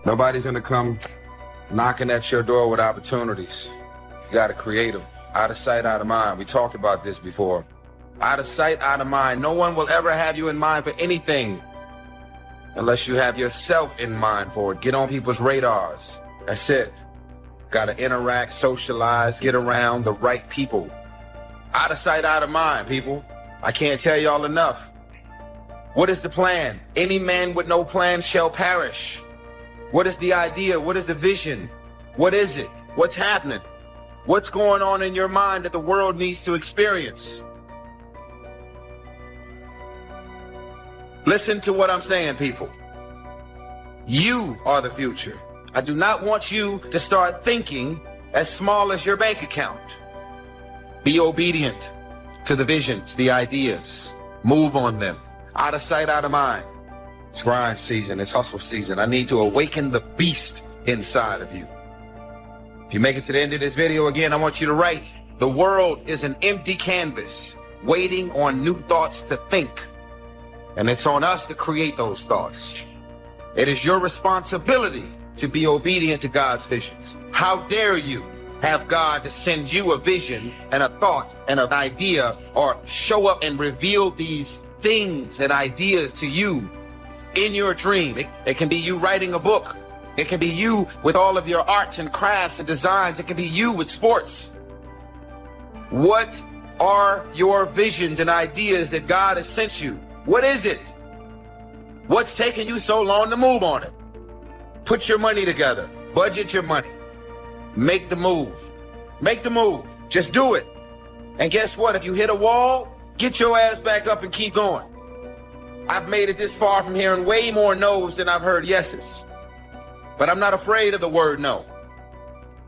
Nobody's going to come knocking at your door with opportunities. You got to create them. Out of sight, out of mind. We talked about this before. Out of sight, out of mind. No one will ever have you in mind for anything unless you have yourself in mind for it. Get on people's radars. That's it. Got to interact, socialize, get around the right people. Out of sight, out of mind, people. I can't tell y'all enough. What is the plan? Any man with no plan shall perish. What is the idea? What is the vision? What is it? What's happening? What's going on in your mind that the world needs to experience? Listen to what I'm saying, people. You are the future. I do not want you to start thinking as small as your bank account. Be obedient to the visions, the ideas. Move on them. Out of sight, out of mind. It's grind season. It's hustle season. I need to awaken the beast inside of you. If you make it to the end of this video again, I want you to write, the world is an empty canvas waiting on new thoughts to think. And it's on us to create those thoughts. It is your responsibility to be obedient to God's visions. How dare you have God to send you a vision and a thought and an idea, or show up and reveal these things and ideas to you in your dream. It can be you writing a book. It can be you with all of your arts and crafts and designs. It can be you with sports. What are your visions and ideas that God has sent you? What is it? What's taking you so long to move on it? Put your money together. Budget your money. Make the move. Make the move. Just do it. And guess what? If you hit a wall, get your ass back up and keep going. I've made it this far from hearing way more no's than I've heard yeses. But I'm not afraid of the word no.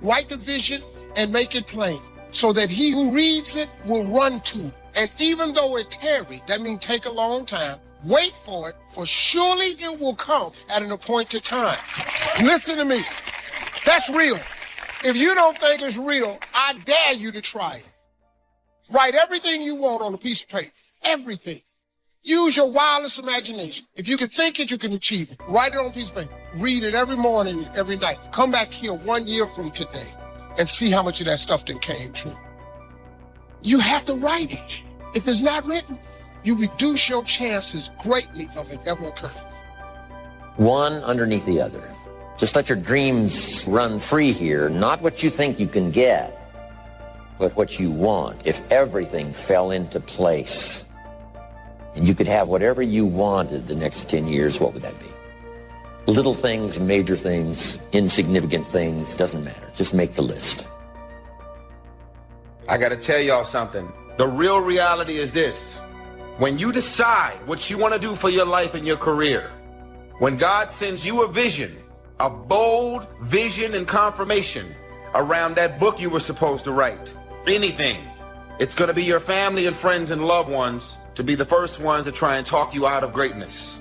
Write the vision and make it plain so that he who reads it will run to it. And even though it tarry, that means take a long time, wait for it, for surely it will come at an appointed time. Listen to me. That's real. If you don't think it's real, I dare you to try it. Write everything you want on a piece of paper. Everything. Use your wildest imagination. If you can think it, you can achieve it. Write it on a piece of paper. Read it every morning, every night. Come back here 1 year from today and see how much of that stuff then came true. You have to write it. If it's not written, you reduce your chances greatly of it ever occurring. One underneath the other. Just let your dreams run free here. Not what you think you can get, but what you want. If everything fell into place and you could have whatever you wanted the next 10 years, what would that be? Little things, major things, insignificant things, doesn't matter. Just make the list. I got to tell y'all something. The real reality is this. When you decide what you want to do for your life and your career, when God sends you a vision, a bold vision and confirmation around that book you were supposed to write, anything, it's going to be your family and friends and loved ones to be the first ones to try and talk you out of greatness.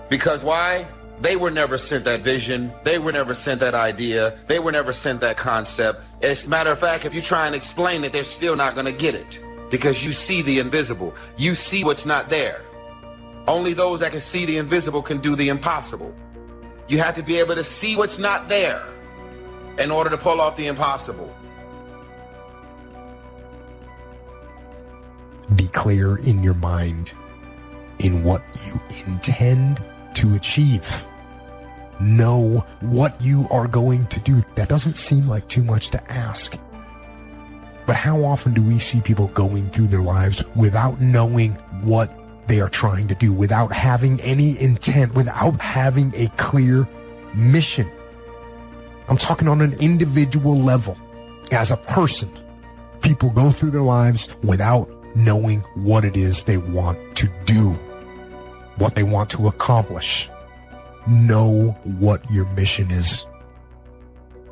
Because why? They were never sent that vision. They were never sent that idea. They were never sent that concept. As a matter of fact, if you try and explain it, they're still not going to get it, because you see the invisible. You see what's not there. Only those that can see the invisible can do the impossible. You have to be able to see what's not there in order to pull off the impossible. Be clear in your mind in what you intend to achieve. Know what you are going to do. That doesn't seem like too much to ask. But how often do we see people going through their lives without knowing what they are trying to do, without having any intent, without having a clear mission? I'm talking on an individual level. As a person, people go through their lives without knowing what it is they want to do, what they want to accomplish. Know what your mission is.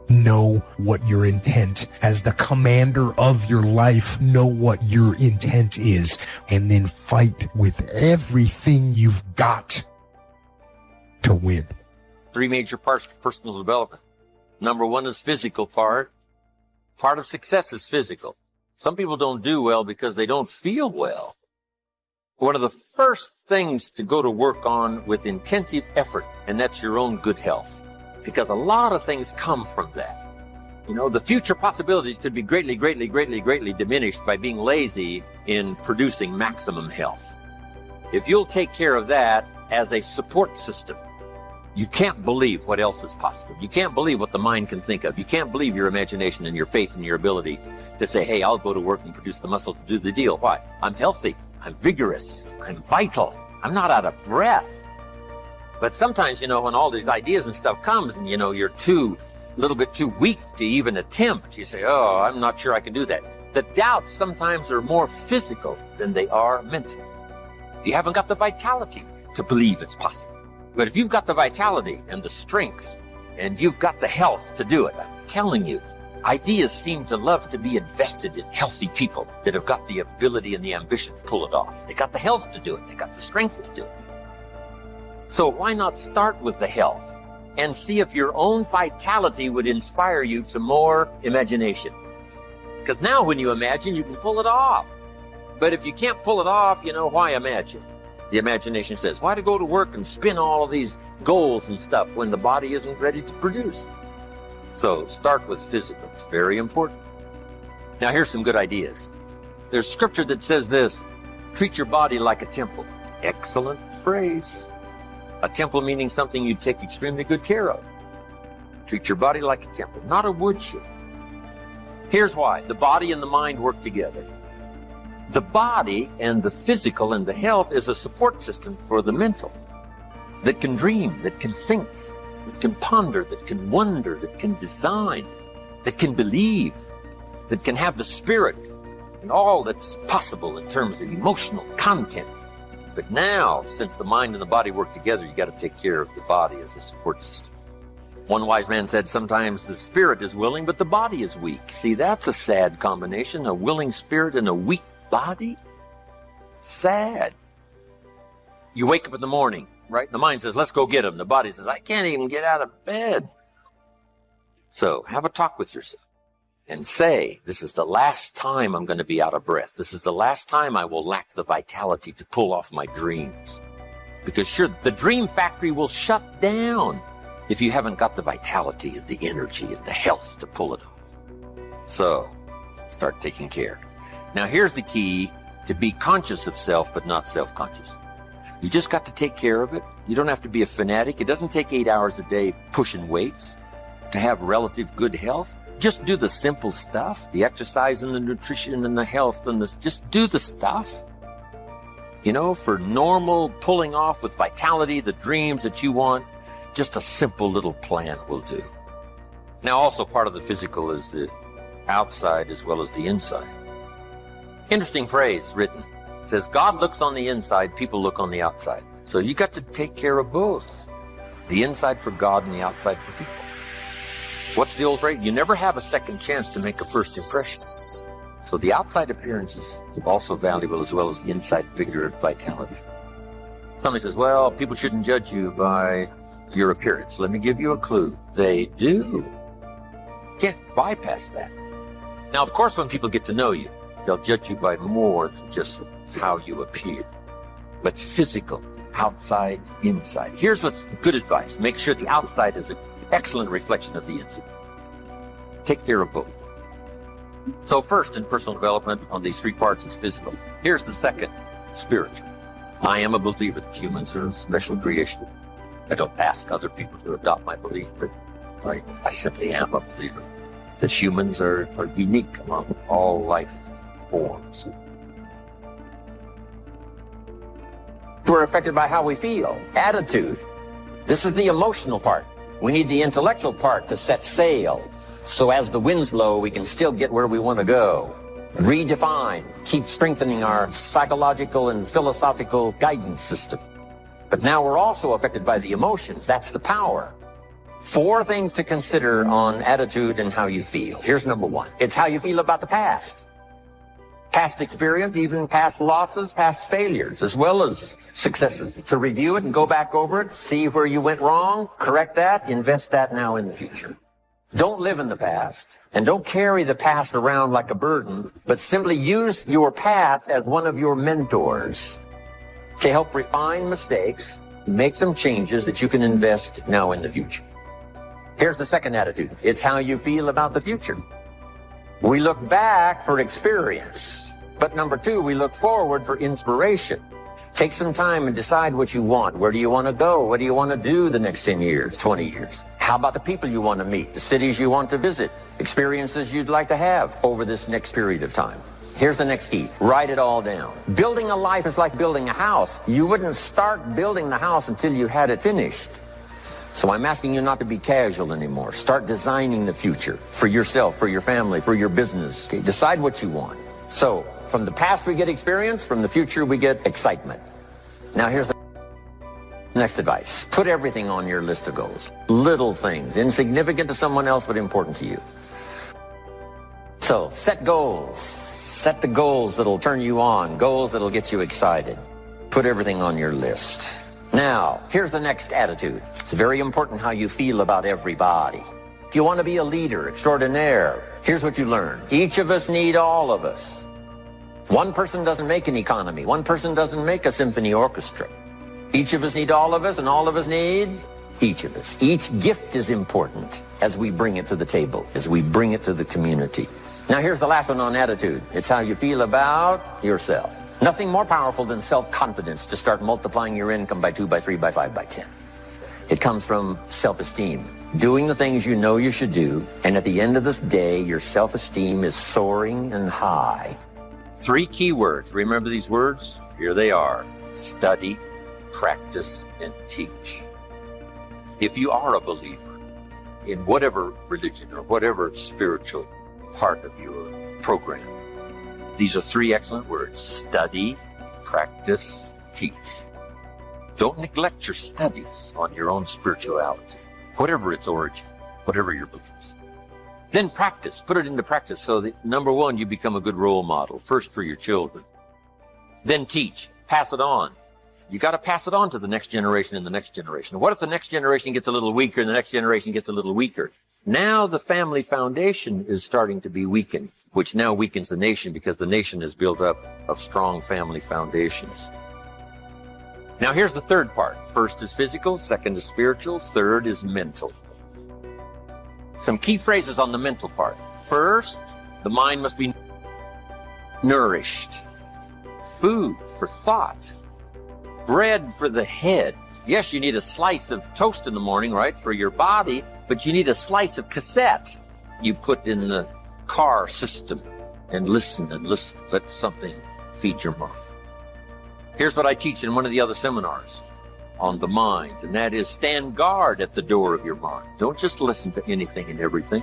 Know what your intent, as the commander of your life, know what your intent is, and then fight with everything you've got to win. 3 major parts of personal development. Number 1 is physical part. Part of success is physical. Some people don't do well because they don't feel well. One of the first things to go to work on with intensive effort, and that's your own good health. because a lot of things come from that. You know, the future possibilities could be greatly, greatly, greatly, greatly diminished by being lazy in producing maximum health. If you'll take care of that as a support system, you can't believe what else is possible. You can't believe what the mind can think of. You can't believe your imagination and your faith and your ability to say, hey, I'll go to work and produce the muscle to do the deal. Why? I'm healthy. I'm vigorous. I'm vital. I'm not out of breath. But sometimes, you know, when all these ideas and stuff comes and, you know, you're a little bit too weak to even attempt, you say, oh, I'm not sure I can do that. The doubts sometimes are more physical than they are mental. You haven't got the vitality to believe it's possible. But if you've got the vitality and the strength and you've got the health to do it, I'm telling you, ideas seem to love to be invested in healthy people that have got the ability and the ambition to pull it off. They got the health to do it. They got the strength to do it. So why not start with the health and see if your own vitality would inspire you to more imagination? Because now when you imagine, you can pull it off. But if you can't pull it off, you know, why imagine? The imagination says, why to go to work and spin all of these goals and stuff when the body isn't ready to produce? So start with physical. It's very important. Now here's some good ideas. There's scripture that says this, treat your body like a temple. Excellent phrase. A temple meaning something you take extremely good care of. Treat your body like a temple, not a woodshed. Here's why. The body and the mind work together. The body and the physical and the health is a support system for the mental that can dream, that can think, that can ponder, that can wonder, that can design, that can believe, that can have the spirit and all that's possible in terms of emotional content. But now, since the mind and the body work together, you got to take care of the body as a support system. One wise man said sometimes the spirit is willing, but the body is weak. See, that's a sad combination, a willing spirit and a weak body. Sad. You wake up in the morning, right? The mind says, let's go get him. The body says, I can't even get out of bed. So have a talk with yourself and say, this is the last time I'm going to be out of breath. This is the last time I will lack the vitality to pull off my dreams. Because sure, the dream factory will shut down if you haven't got the vitality and the energy and the health to pull it off. So start taking care. Now here's the key to be conscious of self, but not self-conscious. You just got to take care of it. You don't have to be a fanatic. It doesn't take 8 hours a day pushing weights to have relative good health. Just do the simple stuff, the exercise and the nutrition and the health and just do the stuff. You know, for normal pulling off with vitality, the dreams that you want, just a simple little plan will do. Now also part of the physical is the outside as well as the inside. Interesting phrase written. It says, God looks on the inside, people look on the outside. So you got to take care of both. The inside for God and the outside for people. What's the old phrase? You never have a second chance to make a first impression. So the outside appearance is also valuable as well as the inside vigor and vitality. Somebody says, well, people shouldn't judge you by your appearance. Let me give you a clue. They do. You can't bypass that. Now, of course, when people get to know you, they'll judge you by more than just how you appear. But physical, outside, inside. Here's what's good advice. Make sure the outside is an excellent reflection of the inside. Take care of both. So first, in personal development, on these three parts, is physical. Here's the second, spiritual. I am a believer that humans are a special creation. I don't ask other people to adopt my belief, but I simply am a believer that humans are unique among all life forms. We're affected by how we feel, attitude. This is the emotional part. We need the intellectual part to set sail, so as the winds blow, we can still get where we want to go. Redefine, keep strengthening our psychological and philosophical guidance system. But now we're also affected by the emotions. That's the power. 4 things to consider on attitude and how you feel. Here's number 1. It's how you feel about the past. Past experience, even past losses, past failures, as well as successes. To review it and go back over it, see where you went wrong, correct that, invest that now in the future. Don't live in the past, and don't carry the past around like a burden, but simply use your past as one of your mentors to help refine mistakes, make some changes that you can invest now in the future. Here's the second attitude. It's how you feel about the future. We look back for experience. But number two, we look forward for inspiration. Take some time and decide what you want. Where do you want to go? What do you want to do the next 10 years, 20 years? How about the people you want to meet, the cities you want to visit, experiences you'd like to have over this next period of time? Here's the next key. Write it all down. Building a life is like building a house. You wouldn't start building the house until you had it finished. So I'm asking you not to be casual anymore. Start designing the future for yourself, for your family, for your business. Okay? Decide what you want. So from the past we get experience, from the future we get excitement. Now here's the next advice. Put everything on your list of goals. Little things, insignificant to someone else but important to you. So set goals. Set the goals that'll turn you on, goals that'll get you excited. Put everything on your list. Now, here's the next attitude. It's very important how you feel about everybody. If you want to be a leader extraordinaire, here's what you learn. Each of us need all of us. One person doesn't make an economy. One person doesn't make a symphony orchestra. Each of us need all of us, and all of us need each of us. Each gift is important as we bring it to the table, as we bring it to the community. Now here's the last one on attitude. It's how you feel about yourself. Nothing more powerful than self-confidence to start multiplying your income by 2, by 3, by 5, by 10. It comes from self-esteem. Doing the things you know you should do, and at the end of this day, your self-esteem is soaring and high. 3 key words. Remember these words? Here they are. Study, practice, and teach. If you are a believer in whatever religion or whatever spiritual part of your program, these are 3 excellent words. Study, practice, teach. Don't neglect your studies on your own spirituality, whatever its origin, whatever your beliefs. Then practice. Put it into practice so that, number 1, you become a good role model, first for your children. Then teach. Pass it on. You got to pass it on to the next generation and the next generation. What if the next generation gets a little weaker and the next generation gets a little weaker? Now the family foundation is starting to be weakened, which now weakens the nation because the nation is built up of strong family foundations. Now here's the third part. First is physical, second is spiritual, third is mental. Some key phrases on the mental part. First, the mind must be nourished. Food for thought. Bread for the head. Yes, you need a slice of toast in the morning, right, for your body, but you need a slice of cassette you put in the car system and listen and listen. Let something feed your mind. Here's what I teach in one of the other seminars on the mind, and that is stand guard at the door of your mind. Don't just listen to anything and everything.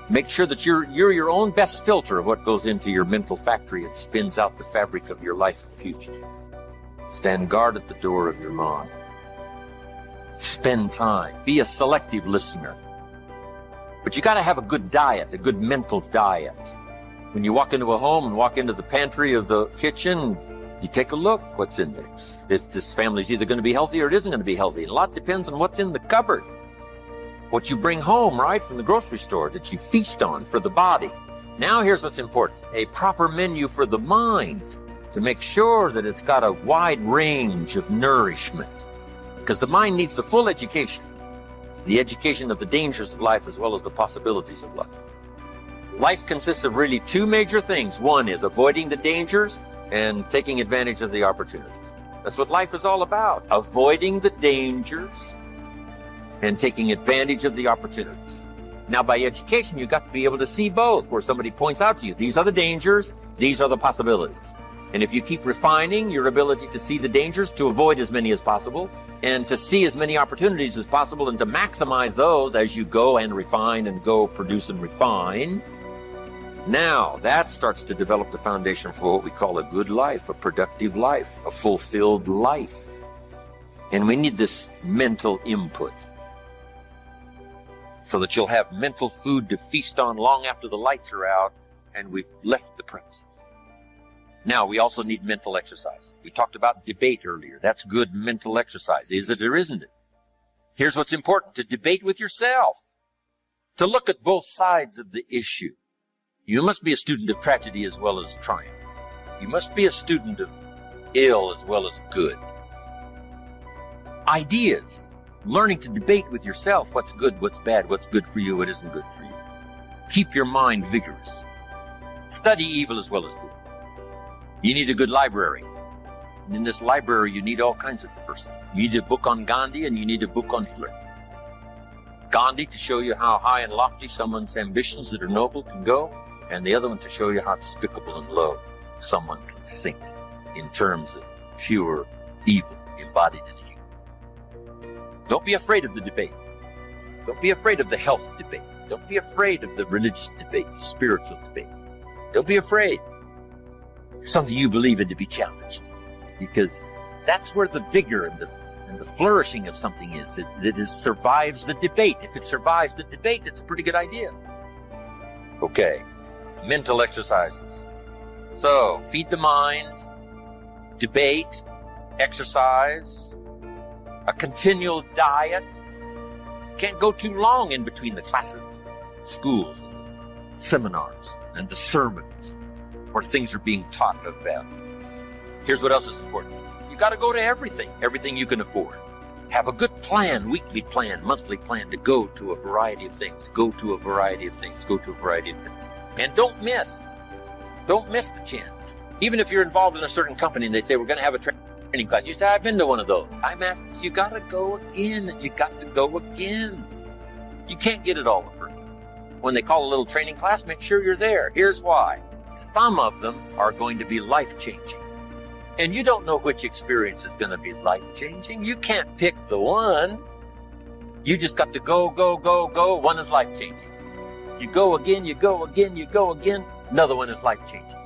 Make sure that you're your own best filter of what goes into your mental factory and spins out the fabric of your life and future. Stand guard at the door of your mind. Spend time. Be a selective listener. But you got to have a good diet, a good mental diet. When you walk into a home and walk into the pantry of the kitchen, you take a look what's in there. This family's either going to be healthy or it isn't going to be healthy. And a lot depends on what's in the cupboard. What you bring home, right, from the grocery store that you feast on for the body. Now here's what's important. A proper menu for the mind to make sure that it's got a wide range of nourishment. Because the mind needs the full education. The education of the dangers of life as well as the possibilities of life. Life consists of really 2 major things. One is avoiding the dangers and taking advantage of the opportunities. That's what life is all about. Avoiding the dangers and taking advantage of the opportunities. Now, by education, you've got to be able to see both, where somebody points out to you, these are the dangers, these are the possibilities. And if you keep refining your ability to see the dangers, to avoid as many as possible, and to see as many opportunities as possible, and to maximize those as you go and refine and go produce and refine, now that starts to develop the foundation for what we call a good life, a productive life, a fulfilled life. And we need this mental input so that you'll have mental food to feast on long after the lights are out and we've left the premises. Now, we also need mental exercise. We talked about debate earlier. That's good mental exercise. Is it or isn't it? Here's what's important. To debate with yourself. To look at both sides of the issue. You must be a student of tragedy as well as triumph. You must be a student of ill as well as good. Ideas. Learning to debate with yourself what's good, what's bad, what's good for you, what isn't good for you. Keep your mind vigorous. Study evil as well as good. You need a good library. And in this library, you need all kinds of diversity. You need a book on Gandhi and you need a book on Hitler. Gandhi to show you how high and lofty someone's ambitions that are noble can go, and the other one to show you how despicable and low someone can sink in terms of pure evil embodied in a human. Don't be afraid of the debate. Don't be afraid of the health debate. Don't be afraid of the religious debate, the spiritual debate. Don't be afraid of something you believe in to be challenged, because that's where the vigor and the flourishing of something is. It survives the debate. If it survives the debate, it's a pretty good idea. Okay, mental exercises. So, feed the mind, debate, exercise, a continual diet. Can't go too long in between the classes, schools, seminars, and the sermons where things are being taught of value. Here's what else is important. You got to go to everything you can afford. Have a good plan, weekly plan, monthly plan to go to a variety of things. Go to a variety of things. Go to a variety of things. And don't miss the chance. Even if you're involved in a certain company and they say, we're going to have a training class. You say, I've been to one of those. I'm asking, you got to go again. You got to go again. You can't get it all the first time. When they call a little training class, make sure you're there. Here's why. Some of them are going to be life-changing. And you don't know which experience is going to be life-changing. You can't pick the one. You just got to go, go, go, go. One is life-changing. You go again, you go again, you go again. Another one is life-changing.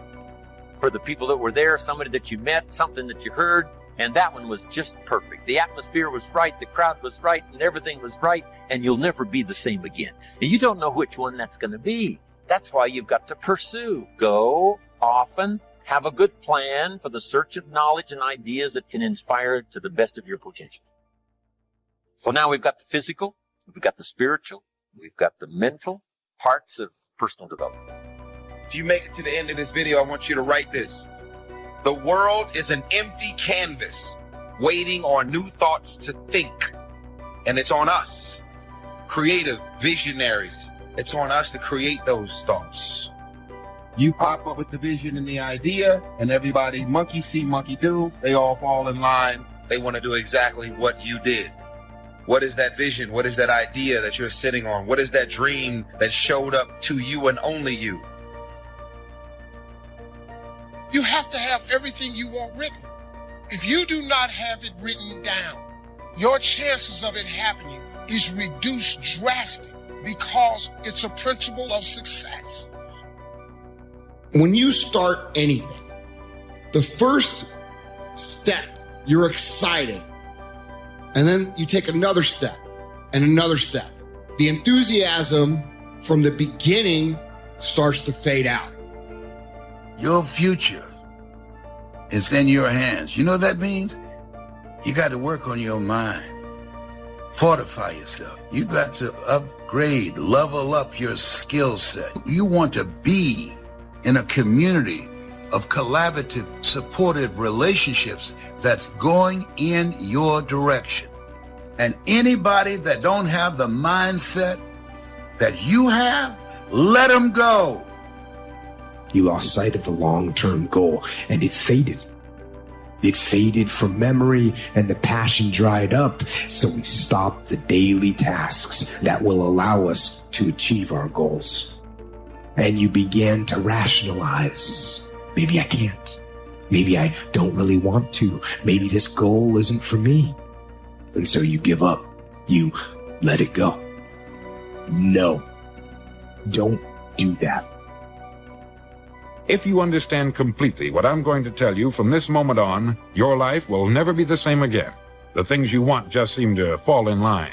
For the people that were there, somebody that you met, something that you heard, and that one was just perfect. The atmosphere was right, the crowd was right, and everything was right, and you'll never be the same again. And you don't know which one that's going to be. That's why you've got to pursue. Go often. Have a good plan for the search of knowledge and ideas that can inspire to the best of your potential. So now we've got the physical, we've got the spiritual, we've got the mental parts of personal development. If you make it to the end of this video, I want you to write this. The world is an empty canvas waiting on new thoughts to think. And it's on us, creative visionaries. It's on us to create those thoughts. You pop up with the vision and the idea, and everybody, monkey see, monkey do. They all fall in line. They want to do exactly what you did. What is that vision? What is that idea that you're sitting on? What is that dream that showed up to you and only you? You have to have everything you want written. If you do not have it written down, your chances of it happening is reduced drastically because it's a principle of success. When you start anything, the first step, you're excited. And then you take another step and another step. The enthusiasm from the beginning starts to fade out. Your future is in your hands. You know what that means? You got to work on your mind. Fortify yourself. You got to upgrade, level up your skill set. You want to be in a community of collaborative, supportive relationships that's going in your direction. And anybody that don't have the mindset that you have, let them go. He lost sight of the long-term goal, and it faded. It faded from memory, and the passion dried up, so we stopped the daily tasks that will allow us to achieve our goals. And you began to rationalize. Maybe I can't. Maybe I don't really want to. Maybe this goal isn't for me. And so you give up. You let it go. No. Don't do that. If you understand completely what I'm going to tell you from this moment on, your life will never be the same again. The things you want just seem to fall in line.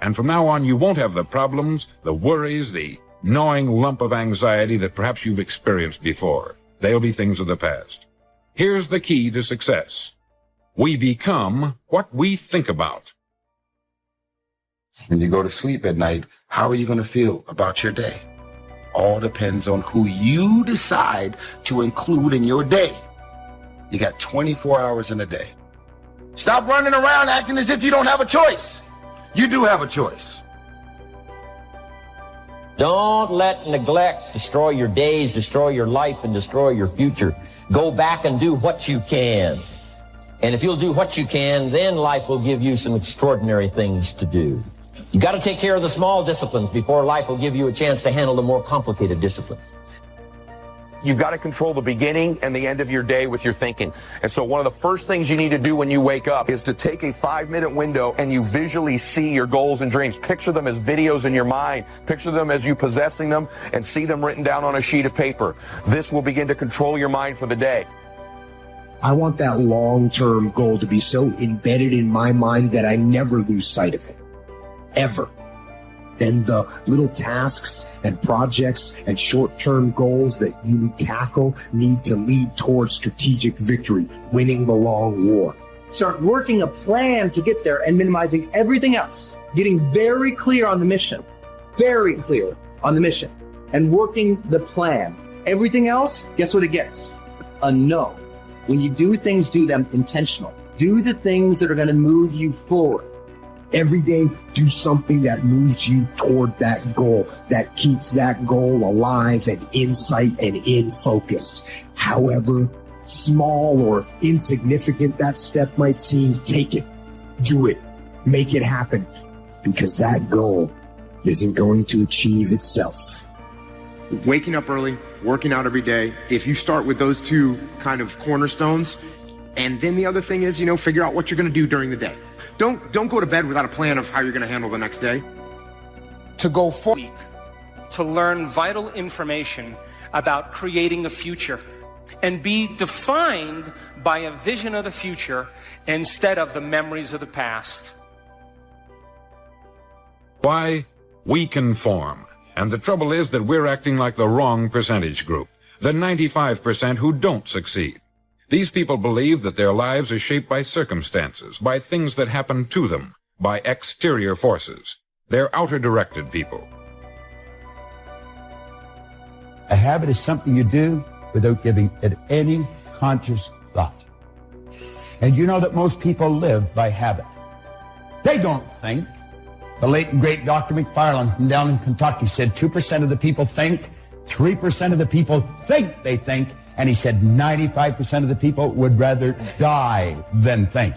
And from now on, you won't have the problems, the worries, the gnawing lump of anxiety that perhaps you've experienced before. They'll be things of the past. Here's the key to success. We become what we think about. When you go to sleep at night, how are you going to feel about your day? All depends on who you decide to include in your day. You got 24 hours in a day. Stop running around acting as if you don't have a choice. You do have a choice. Don't let neglect destroy your days, destroy your life, and destroy your future. Go back and do what you can. And if you'll do what you can, then life will give you some extraordinary things to do. You got to take care of the small disciplines before life will give you a chance to handle the more complicated disciplines. You've got to control the beginning and the end of your day with your thinking. And so one of the first things you need to do when you wake up is to take a 5-minute window and you visually see your goals and dreams. Picture them as videos in your mind. Picture them as you possessing them and see them written down on a sheet of paper. This will begin to control your mind for the day. I want that long-term goal to be so embedded in my mind that I never lose sight of it. Ever. Then the little tasks and projects and short-term goals that you tackle need to lead towards strategic victory, winning the long war. Start working a plan to get there and minimizing everything else. Getting very clear on the mission. Very clear on the mission. And working the plan. Everything else, guess what it gets? A no. When you do things, do them intentional. Do the things that are going to move you forward. Every day, do something that moves you toward that goal, that keeps that goal alive and in sight and in focus. However small or insignificant that step might seem, take it, do it, make it happen, because that goal isn't going to achieve itself. Waking up early, working out every day, if you start with those two kind of cornerstones, and then the other thing is, figure out what you're going to do during the day. Don't go to bed without a plan of how you're going to handle the next day. To go forward. To learn vital information about creating a future and be defined by a vision of the future instead of the memories of the past. Why? We conform. And the trouble is that we're acting like the wrong percentage group, the 95% who don't succeed. These people believe that their lives are shaped by circumstances, by things that happen to them, by exterior forces. They're outer-directed people. A habit is something you do without giving it any conscious thought. And you know that most people live by habit. They don't think. The late and great Dr. McFarland from down in Kentucky said 2% of the people think, 3% of the people think they think, and he said 95% of the people would rather die than think.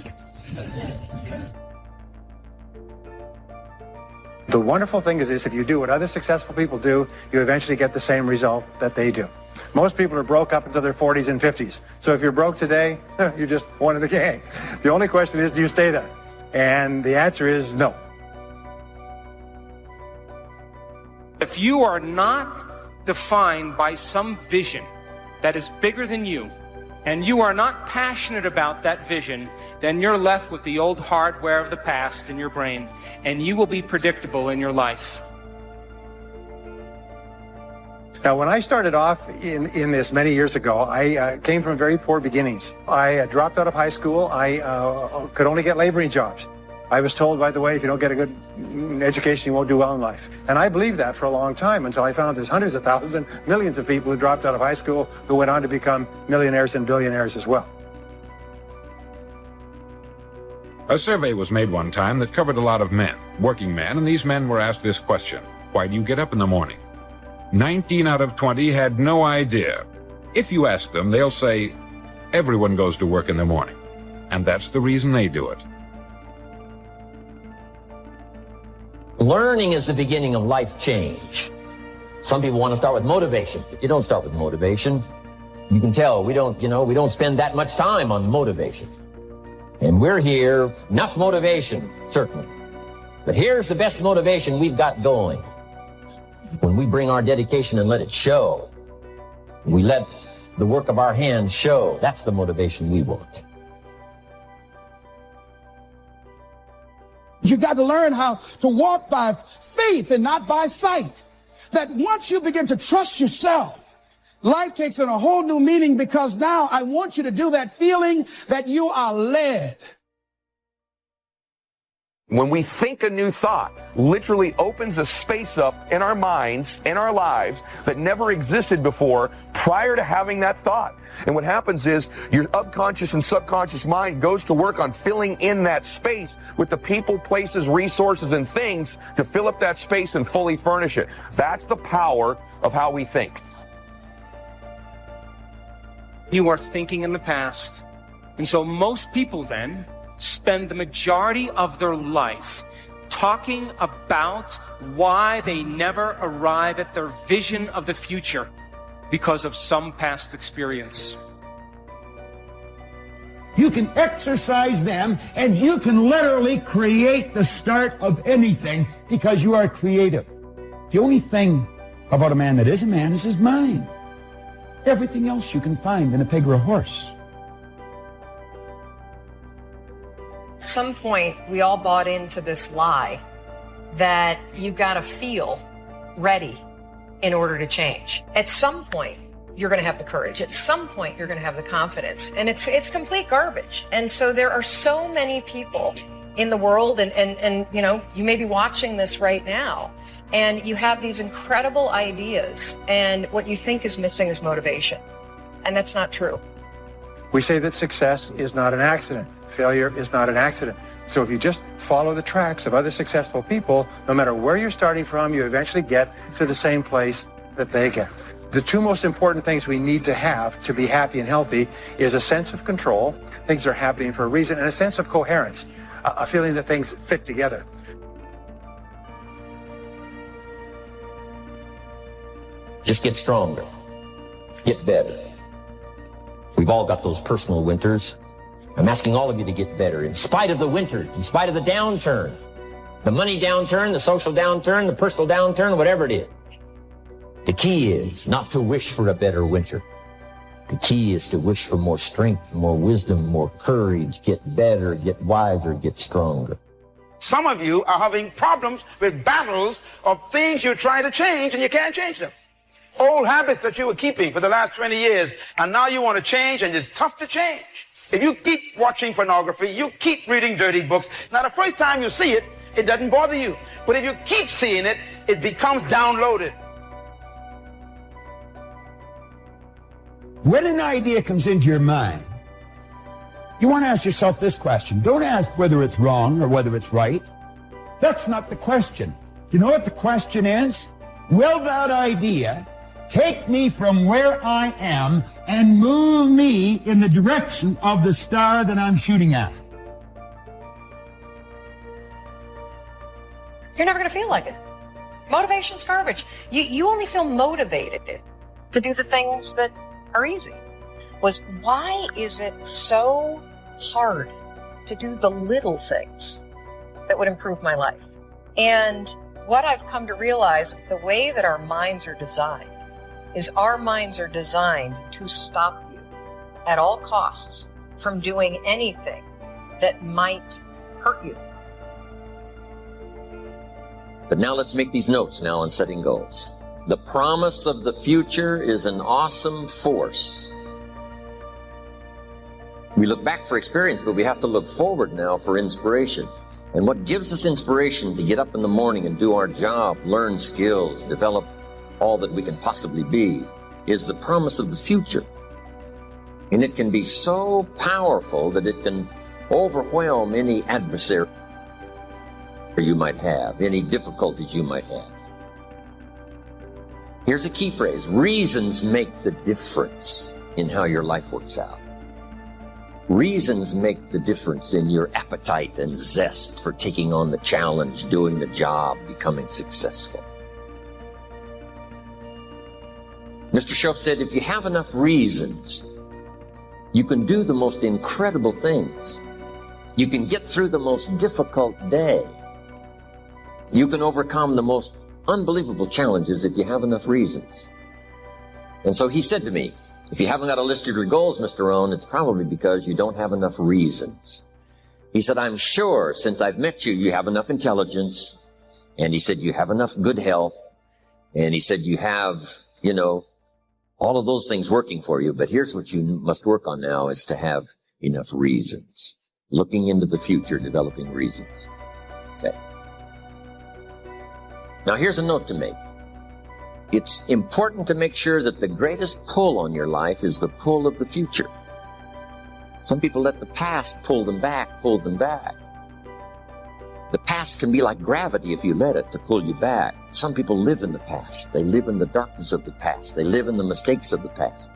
The wonderful thing is this: if you do what other successful people do, you eventually get the same result that they do. Most people are broke up until their 40s and 50s. So if you're broke today, you're just one of the gang. The only question is, do you stay there? And the answer is no. If you are not defined by some vision that is bigger than you, and you are not passionate about that vision, then you're left with the old hardware of the past in your brain, and you will be predictable in your life. Now, when I started off in this many years ago, I came from very poor beginnings. I dropped out of high school. I could only get laboring jobs. I was told, by the way, if you don't get a good education, you won't do well in life. And I believed that for a long time until I found there's hundreds of thousands, millions of people who dropped out of high school who went on to become millionaires and billionaires as well. A survey was made one time that covered a lot of men, working men, and these men were asked this question: why do you get up in the morning? 19 out of 20 had no idea. If you ask them, they'll say, everyone goes to work in the morning. And that's the reason they do it. Learning is the beginning of life change. Some people want to start with motivation, but you don't start with motivation. You can tell we don't spend that much time on motivation. And we're here, enough motivation, certainly. But here's the best motivation we've got going. When we bring our dedication and let it show, we let the work of our hands show, that's the motivation we want. You got to learn how to walk by faith and not by sight. That once you begin to trust yourself, life takes on a whole new meaning, because now I want you to do that feeling that you are led. When we think a new thought, literally opens a space up in our minds, in our lives, that never existed before prior to having that thought. And what happens is your unconscious and subconscious mind goes to work on filling in that space with the people, places, resources, and things to fill up that space and fully furnish it. That's the power of how we think. You are thinking in the past. And so most people then spend the majority of their life talking about why they never arrive at their vision of the future because of some past experience. You can exercise them, and you can literally create the start of anything because you are creative. The only thing about a man that is a man is his mind. Everything else you can find in a pig or a horse. At some point, we all bought into this lie that you've got to feel ready in order to change. At some point, you're going to have the courage. At some point, you're going to have the confidence. And it's complete garbage. And so there are so many people in the world, and you know, you may be watching this right now, and you have these incredible ideas, and what you think is missing is motivation. And that's not true. We say that success is not an accident. Failure is not an accident. So if you just follow the tracks of other successful people, no matter where you're starting from, you eventually get to the same place that they get. The two most important things we need to have to be happy and healthy is a sense of control, things are happening for a reason, and a sense of coherence, a feeling that things fit together. Just get stronger. Get better. We've all got those personal winters. I'm asking all of you to get better in spite of the winters, in spite of the downturn, the money downturn, the social downturn, the personal downturn, whatever it is. The key is not to wish for a better winter. The key is to wish for more strength, more wisdom, more courage, get better, get wiser, get stronger. Some of you are having problems with battles of things you're trying to change and you can't change them. Old habits that you were keeping for the last 20 years, and now you want to change, and it's tough to change. If you keep watching pornography, you keep reading dirty books, now the first time you see it, it doesn't bother you. But if you keep seeing it, it becomes downloaded. When an idea comes into your mind, you want to ask yourself this question. Don't ask whether it's wrong or whether it's right. That's not the question. You know what the question is? Will that idea take me from where I am and move me in the direction of the star that I'm shooting at? You're never going to feel like it. Motivation's garbage. You only feel motivated to do the things that are easy. Why is it so hard to do the little things that would improve my life? And what I've come to realize, the way that our minds are designed, is our minds are designed to stop you at all costs from doing anything that might hurt you. But now let's make these notes now on setting goals. The promise of the future is an awesome force. We look back for experience, but we have to look forward now for inspiration. And what gives us inspiration to get up in the morning and do our job, learn skills, develop all that we can possibly be, is the promise of the future. And it can be so powerful that it can overwhelm any adversary you might have, any difficulties you might have. Here's a key phrase: reasons make the difference in how your life works out. Reasons make the difference in your appetite and zest for taking on the challenge, doing the job, becoming successful. Mr. Schoaf said, if you have enough reasons, you can do the most incredible things. You can get through the most difficult day. You can overcome the most unbelievable challenges if you have enough reasons. And so he said to me, if you haven't got a list of your goals, Mr. Rohn, it's probably because you don't have enough reasons. He said, I'm sure since I've met you, you have enough intelligence. And he said, you have enough good health. And he said, you have, all of those things working for you. But here's what you must work on now is to have enough reasons. Looking into the future, developing reasons. Okay. Now here's a note to make. It's important to make sure that the greatest pull on your life is the pull of the future. Some people let the past pull them back. The past can be like gravity if you let it to pull you back. Some people live in the past. They live in the darkness of the past. They live in the mistakes of the past.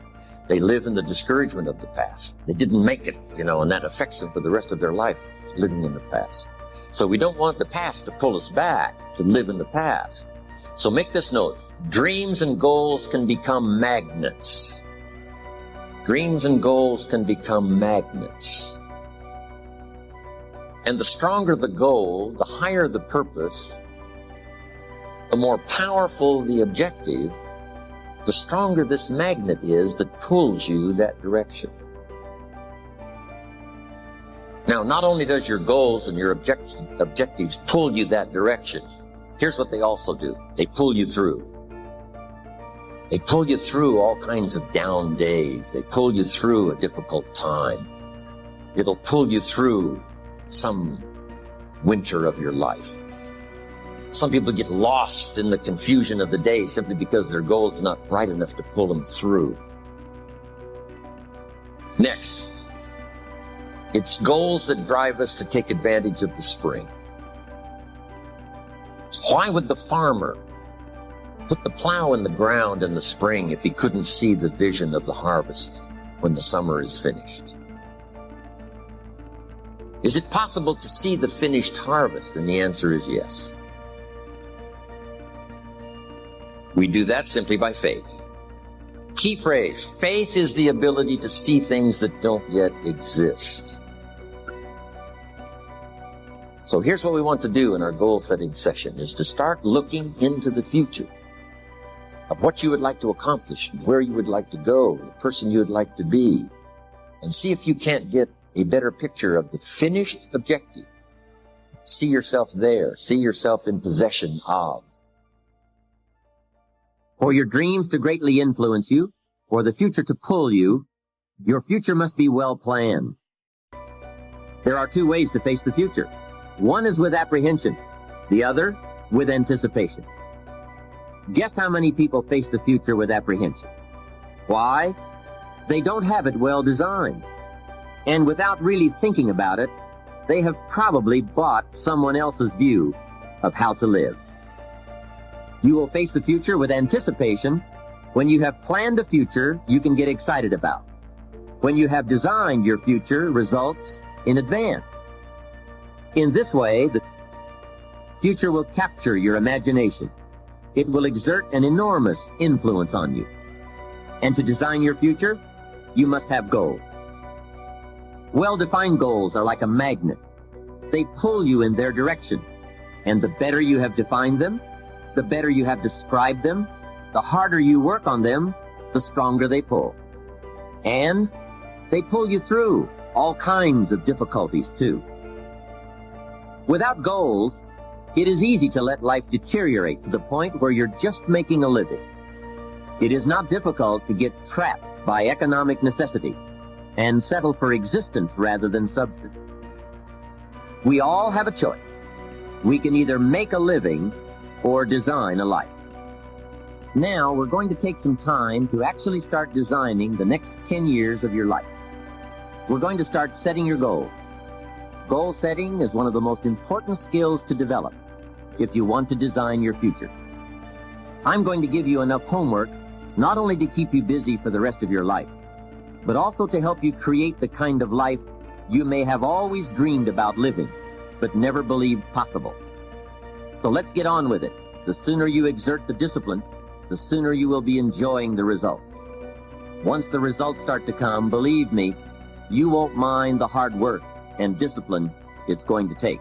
They live in the discouragement of the past. They didn't make it, and that affects them for the rest of their life, living in the past. So we don't want the past to pull us back, to live in the past. So make this note. Dreams and goals can become magnets. Dreams and goals can become magnets. And the stronger the goal, the higher the purpose, the more powerful the objective, the stronger this magnet is that pulls you that direction. Now, not only does your goals and your objectives pull you that direction, here's what they also do. They pull you through. They pull you through all kinds of down days. They pull you through a difficult time. It'll pull you through some winter of your life. Some people get lost in the confusion of the day simply because their goal is not bright enough to pull them through. Next, it's goals that drive us to take advantage of the spring. Why would the farmer put the plow in the ground in the spring if he couldn't see the vision of the harvest when the summer is finished? Is it possible to see the finished harvest? And the answer is yes. We do that simply by faith. Key phrase, faith is the ability to see things that don't yet exist. So here's what we want to do in our goal setting session, is to start looking into the future of what you would like to accomplish, where you would like to go, the person you would like to be, and see if you can't get a better picture of the finished objective. See yourself there. See yourself in possession of. For your dreams to greatly influence you, for the future to pull you, your future must be well planned. There are two ways to face the future. One is with apprehension, the other with anticipation. Guess how many people face the future with apprehension? Why? They don't have it well designed. And without really thinking about it, they have probably bought someone else's view of how to live. You will face the future with anticipation when you have planned a future you can get excited about. When you have designed your future results in advance. In this way, the future will capture your imagination. It will exert an enormous influence on you. And to design your future, you must have goals. Well-defined goals are like a magnet. They pull you in their direction. And the better you have defined them, the better you have described them, the harder you work on them, the stronger they pull. And they pull you through all kinds of difficulties too. Without goals, it is easy to let life deteriorate to the point where you're just making a living. It is not difficult to get trapped by economic necessity and settle for existence rather than substance. We all have a choice. We can either make a living or design a life. Now, we're going to take some time to actually start designing the next 10 years of your life. We're going to start setting your goals. Goal setting is one of the most important skills to develop if you want to design your future. I'm going to give you enough homework not only to keep you busy for the rest of your life, but also to help you create the kind of life you may have always dreamed about living, but never believed possible. So let's get on with it. The sooner you exert the discipline, the sooner you will be enjoying the results. Once the results start to come, believe me, you won't mind the hard work and discipline it's going to take.